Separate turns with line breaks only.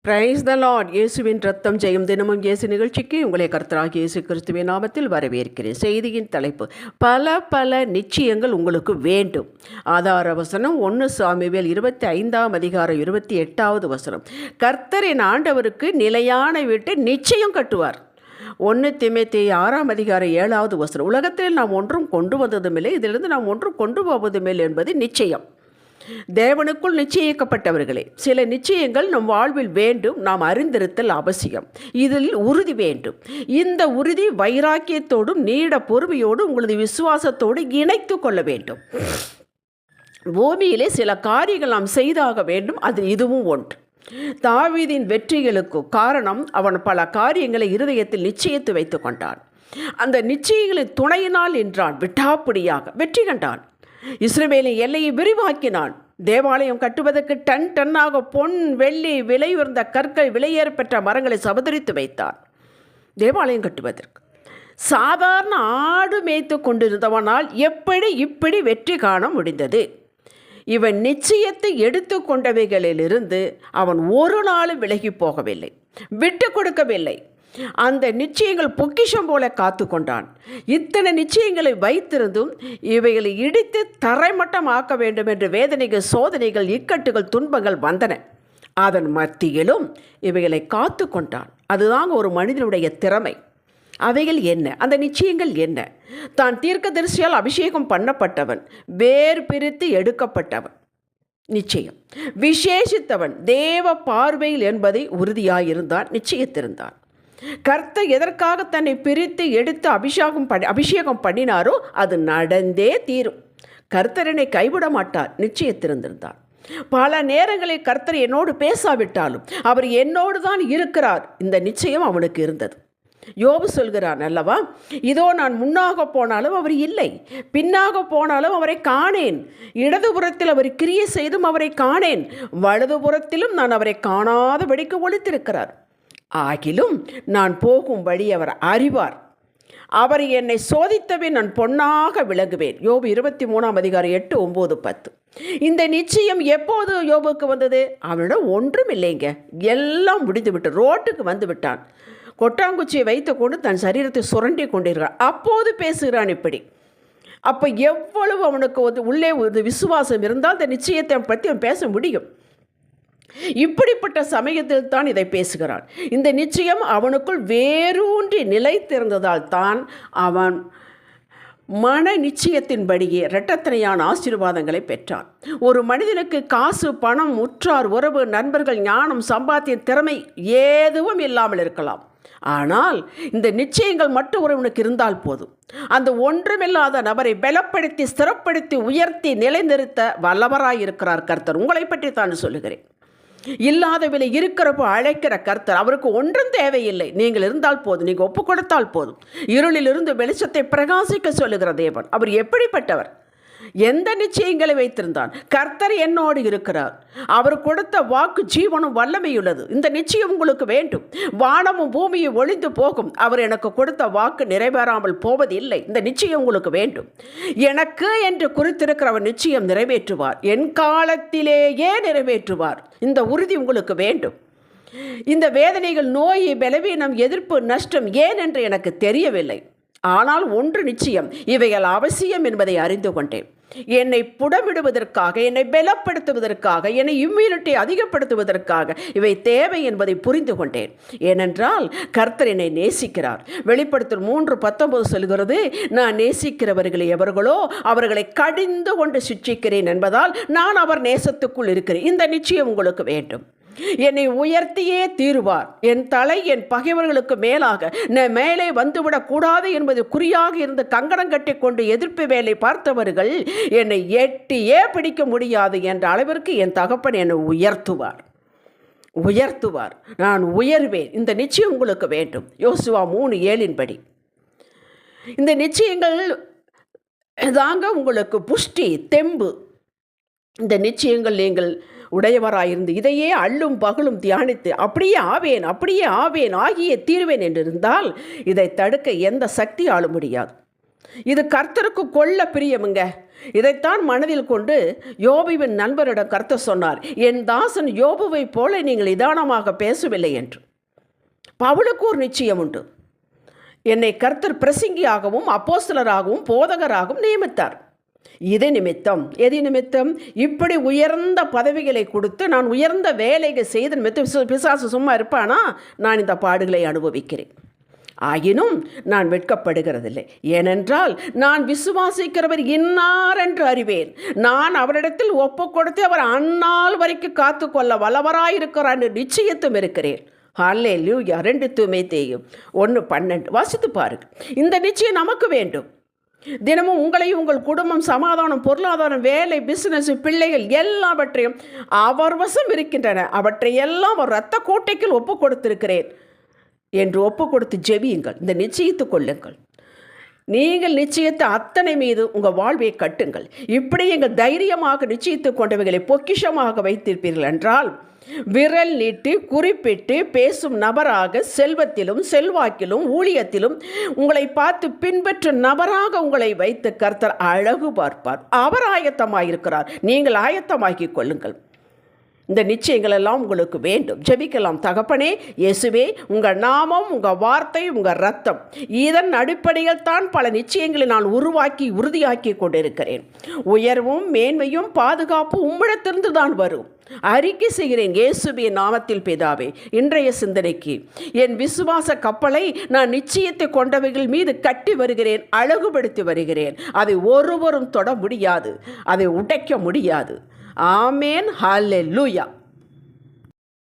Praise the Lord. இயேசுவின் ரத்தம் ஜெயம் தினமும் இயேசு நிகழ்ச்சிக்கு உங்களை கர்த்தராகிய இயேசு கிறிஸ்துவின் நாமத்தில் வரவேற்கிறேன். செய்தியின் தலைப்பு, பல நிச்சயங்கள் உங்களுக்கு வேண்டும். ஆதார வசனம் 1 சாமுவேல் 25 அதிகாரம் 28வது வசனம். கர்த்தரின் ஆண்டவருக்கு நிலையான வீட்டை நிச்சயம் கட்டுவார். 1 தீமோத்தேயு 6 அதிகாரம் 7வது வசனம். உலகத்தில் நாம் ஒன்றும் கொண்டு வந்ததுமில்லை, இதிலிருந்து நாம் ஒன்றும் கொண்டு போவதுமில்லை என்பது நிச்சயம். தேவனுக்குள் நிச்சயிக்கப்பட்டவர்களே, சில நிச்சயங்கள் நம் வாழ்வில் வேண்டும். நாம் அறிந்திருத்தல் அவசியம். இதில் உறுதி வேண்டும். இந்த உறுதி வைராக்கியத்தோடும் நீட பொறுமையோடும் உங்களது விசுவாசத்தோடு இணைத்து கொள்ள வேண்டும். பூமியிலே சில காரியங்கள் நாம் செய்தாக வேண்டும். அது இதுவும் ஒன்று. தாவீதின் வெற்றிகளுக்கு காரணம், அவன் பல காரியங்களை இருதயத்தில் நிச்சயித்து வைத்து கொண்டான். அந்த நிச்சயங்களின் துணையினால் என்றான் விட்டாப்பிடியாக வெற்றி கண்டான். இஸ்ரவேலின் எல்லையை விரிவாக்கினான். தேவாலயம் கட்டுவதற்கு டன்னாக பொன் வெள்ளி விலை உயர்ந்த கற்கள் விலையேற பெற்ற மரங்களை சபதரித்து வைத்தான். தேவாலயம் கட்டுவதற்கு சாதாரண ஆடு மேய்த்து கொண்டிருந்தவனால் இப்படி வெற்றி காண முடிந்தது? இவன் நிச்சயத்தை எடுத்து கொண்டவைகளிலிருந்து அவன் ஒரு நாளும் விலகி போகவில்லை, விட்டு கொடுக்கவில்லை. அந்த நிச்சயங்கள் பொக்கிஷம் போல காத்து கொண்டான். இத்தனை நிச்சயங்களை வைத்திருந்தும் இவைகளை இடித்து தரைமட்டம் ஆக்க வேண்டும் என்று வேதனைகள், சோதனைகள், இக்கட்டுகள், துன்பங்கள் வந்தன. அதன் மத்தியிலும் இவைகளை காத்து கொண்டான். அதுதான் ஒரு மனிதனுடைய திறமை. அவைகள் என்ன? அந்த நிச்சயங்கள் என்ன? தான் தீர்க்கதரிசியால் அபிஷேகம் பண்ணப்பட்டவன், வேறு பிரித்து எடுக்கப்பட்டவன், நிச்சயம் விசேஷித்தவன், தேவ பார்வையில் என்பதை உறுதியாயிருந்தான், நிச்சயத்திருந்தான். கர்த்தர் எதற்காக தன்னை பிரித்து எடுத்து அபிஷேகம் பண்ணினாரோ அது நடந்தே தீரும். கர்த்தர் என்னை கைவிட மாட்டார், நிச்சயத்திருந்திருந்தார். பல நேரங்களில் கர்த்தர் என்னோடு பேசாவிட்டாலும் அவர் என்னோடு தான் இருக்கிறார். இந்த நிச்சயம் அவனுக்கு இருந்தது. யோபு சொல்கிறான் அல்லவா, இதோ நான் முன்னாக போனாலும் அவர் இல்லை, பின்னாக போனாலும் அவரை காணேன். இடதுபுறத்தில் அவர் கிரியை செய்தும் அவரை காணேன், வலதுபுறத்திலும் நான் அவரை காணாதபடிக்கு ஒளித்திருக்கிறார். ஆகிலும் நான் போகும்படி அவர் அறிவார். அவர் என்னை சோதித்தவே நான் பொன்னாக விளங்குவேன். யோபு 23 அதிகாரம் 8, 9, 10. இந்த நிச்சயம் எப்போது யோபுக்கு வந்தது? அவனிடம் ஒன்றும் இல்லைங்க, எல்லாம் முடிந்து விட்டு ரோட்டுக்கு வந்து விட்டான். கொட்டாங்குச்சியை வைத்து கொண்டு தன் சரீரத்தை சுரண்டி கொண்டிருக்கிறான். அப்போது பேசுகிறான் இப்படி. அப்போ எவ்வளவு அவனுக்கு உள்ளே ஒரு விசுவாசம் இருந்தால் இந்த நிச்சயத்தை பற்றி அவன் பேச முடியும். இப்படிப்பட்ட சமயத்தில் தான் இதை பேசுகிறான். இந்த நிச்சயம் அவனுக்குள் வேரூன்றி நிலைத்திருந்ததால் தான் அவன் மன நிச்சயத்தின்படியே இரட்டத்தனையான ஆசீர்வாதங்களை பெற்றான். ஒரு மனிதனுக்கு காசு, பணம், உற்றார், உறவு, நண்பர்கள், ஞானம், சம்பாத்தியம், திறமை எதுவும் இல்லாமல் இருக்கலாம். ஆனால் இந்த நிச்சயங்கள் மட்டும் ஒருவனுக்கு இருந்தால் போதும். அந்த ஒன்றுமில்லாத நபரை பலப்படுத்தி, ஸ்திரப்படுத்தி, உயர்த்தி, நிலைநிறுத்த வல்லவராயிருக்கிறார் கர்த்தர். உங்களை பற்றி தான் சொல்லுகிறேன். இல்லாதவில்லை இருக்கிறப்போ அழைக்கிற கர்த்தர். அவருக்கு ஒன்றும் தேவையில்லை. நீங்கள் இருந்தால் போதும், நீங்கள் ஒப்பு கொடுத்தால் போதும். இருளிலிருந்து வெளிச்சத்தை பிரகாசிக்க சொல்லுகிற தேவன். அவர் எப்படிப்பட்டவர்? எந்த நிச்சயங்களை வைத்திருந்தான்? கர்த்தர் என்னோடு இருக்கிறார். அவர் கொடுத்த வாக்கு ஜீவனும் வல்லமையுள்ளது. இந்த நிச்சயம் உங்களுக்கு வேண்டும். வானமும் பூமியும் ஒளிந்து போகும், அவர் எனக்கு கொடுத்த வாக்கு நிறைவேறாமல் போவதில்லை. இந்த நிச்சயம் உங்களுக்கு வேண்டும். எனக்கு என்று குறித்திருக்கிறவர் நிச்சயம் நிறைவேற்றுவார். என் காலத்திலேயே நிறைவேற்றுவார். இந்த உறுதி உங்களுக்கு வேண்டும். இந்த வேதனைகள், நோய், பலவீனம், எதிர்ப்பு, நஷ்டம் ஏன் என்று எனக்கு தெரியவில்லை. ஆனால் ஒன்று நிச்சயம், இவைகள் அவசியம் என்பதை அறிந்து கொண்டேன். என்னை புடமிடுவதற்காக, என்னை பலப்படுத்துவதற்காக, என்னை இம்யூனிட்டி அதிகப்படுத்துவதற்காக இவை தேவை என்பதை புரிந்து கொண்டேன். ஏனென்றால் கர்த்தர் என்னை நேசிக்கிறார். வெளிப்படுத்தல் 3:19 சொல்கிறது, நான் நேசிக்கிறவர்களை எவர்களோ அவர்களை கடிந்து கொண்டு சிட்சிக்கிறேன் என்பதால் நான் அவர் நேசத்துக்குள் இருக்கிறேன். இந்த நிச்சயம் உங்களுக்கு வேண்டும். என்னை உயர்த்தியே தீருவார். என் தலை என் பகைவர்களுக்கு மேலாக மேலே வந்துவிடக் கூடாது என்பது குறியாக இருந்து கங்கணம் கட்டி கொண்டு எதிர்ப்பு வேலை பார்த்தவர்கள் என்னை எட்டியே பிடிக்க முடியாது என்ற அளவிற்கு என் தகப்பன் என்னை உயர்த்துவார். நான் உயர்வேன். இந்த நிச்சயம் உங்களுக்கு வேண்டும். யோசுவா 3:7 படி. இந்த நிச்சயங்கள் தாங்க உங்களுக்கு புஷ்டி, தெம்பு. இந்த நிச்சயங்கள் நீங்கள் உடையவராயிருந்து இதையே அள்ளும் பகலும் தியானித்து அப்படியே ஆவேன் ஆகிய தீர்வேன் என்றிருந்தால் இதை தடுக்க எந்த சக்தி ஆள முடியாது. இது கர்த்தருக்கு கொள்ள பிரியமுங்க. இதைத்தான் மனதில் கொண்டு யோபுவின் நண்பரிடம் கர்த்தர் சொன்னார், என் தாசன் யோபுவை போல நீங்கள் நிதானமாக பேசவில்லை என்று. பவுலுக்கு ஒரு நிச்சயம் உண்டு. என்னை கர்த்தர் பிரசங்கியாகவும் அப்போஸ்தலராகவும் போதகராகவும் நியமித்தார். இது நிமித்தம், எது நிமித்தம்? இப்படி உயர்ந்த பதவிகளை கொடுத்து நான் உயர்ந்த வேலைகள் செய்த நிமித்தம் பிசாசு சும்மா இருப்பானா? நான் இந்த பாடுகளை அனுபவிக்கிறேன். ஆயினும் நான் வெட்கப்படுகிறதில்லை. ஏனென்றால் நான் விசுவாசிக்கிறவர் இன்னார் என்று அறிவேன். நான் அவரிடத்தில் ஒப்பு கொடுத்து அவர் அந்நாள் வரைக்கும் காத்து கொள்ள வல்லவராயிருக்கிறார் என்று நிச்சயத்தும் இருக்கிறேன். ஹல்லேலூயா. 2 தீமோத்தேயு 1:12 வாசித்து பாருங்கள். இந்த நிச்சயம் நமக்கு வேண்டும். தினமும் உங்களையும் உங்கள் குடும்பம், சமாதானம், பொருளாதாரம், வேலை, பிசினஸ், பிள்ளைகள் எல்லாவற்றையும் அவர் வசம் இருக்கின்றன. அவற்றை எல்லாம் ஒரு இரத்த கோட்டைக்குள் ஒப்பு கொடுத்திருக்கிறேன் என்று ஒப்பு கொடுத்து ஜெபியுங்கள். இந்த நிச்சயித்து கொள்ளுங்கள். நீங்கள் நிச்சயத்தை அத்தனை மீது உங்கள் வாழ்வை கட்டுங்கள். இப்படி எங்கள் தைரியமாக நிச்சயித்து கொண்டவைகளை பொக்கிஷமாக வைத்திருப்பீர்கள் என்றால், விரல் நீட்டி குறிப்பிட்டு பேசும் நபராக, செல்வத்திலும் செல்வாக்கிலும் ஊழியத்திலும் உங்களை பார்த்து பின்பற்றும் நபராக உங்களை வைத்து கர்த்தர் அழகு பார்ப்பார். அவர் ஆயத்தமாயிருக்கிறார். நீங்கள் ஆயத்தமாக்கிக் கொள்ளுங்கள். இந்த நிச்சயங்கள் எல்லாம் உங்களுக்கு வேண்டும். ஜெபிக்கலாம். தகப்பனே இயேசுவே, உங்கள் நாமம், உங்கள் வார்த்தை, உங்கள் ரத்தம், இதன் அடிப்படையில் தான் பல நிச்சயங்களை நான் உருவாக்கி உறுதியாக்கி கொண்டிருக்கிறேன். உயர்வும் மேன்மையும் பாதுகாப்பும் உம்மிடத்திலிருந்து தான் வரும். அறிக்கை செய்கிறேன் இயேசுவின் நாமத்தில் பிதாவே. இன்றைய சிந்தனைக்கு என் விசுவாச கப்பலை நான் நிச்சயத்தை கொண்டவைகள் மீது கட்டி வருகிறேன், அழகுபடுத்தி வருகிறேன். அதை ஒருவரும் தொட முடியாது, அதை உடைக்க முடியாது. ஆமேன். ஹல்லேலூயா.